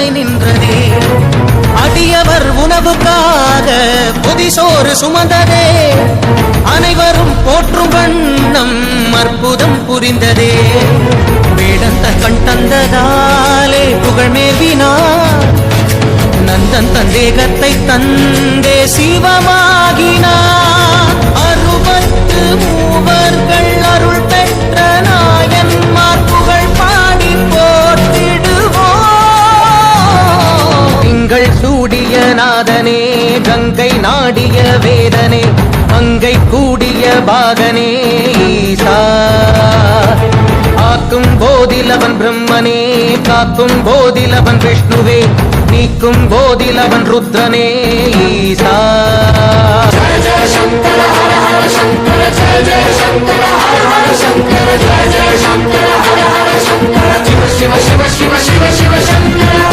துணையாய் நின்றதே. அடியவர் உணவுக்காக புதிசோறு சுமந்ததே. அனைவரும் போற்றும் வண்ணம் அற்புதம் புரிந்ததே. வேடந்த கண் தந்ததாலே புகழ் மேவினார். நந்தன் தந்தேகத்தை தந்தே சிவமாகினார். 63 அருள் பெற்ற நாயன்மார் புகழ் பாடி போற்றிடுவோம். திங்கள் சூடிய நாதனே, கங்கை நாடிய வேதனே, மங்கை கூடிய பாகனே ஈசா. ஆக்கும் போதிலவன் பிரம்மனே, காக்கும் போதிலவன் விஷ்ணுவே, நீக்கும் போதிலவன் ருத்ரனே ஈசா. ஜய ஜய சங்கர ஹர ஹர சங்கர, ஜய ஜய சங்கர ஹர ஹர சங்கர, ஜய ஜய சங்கர ஹர ஹர சங்கர, சிவ சிவ சிவ சிவ சிவ சிவ சங்கர.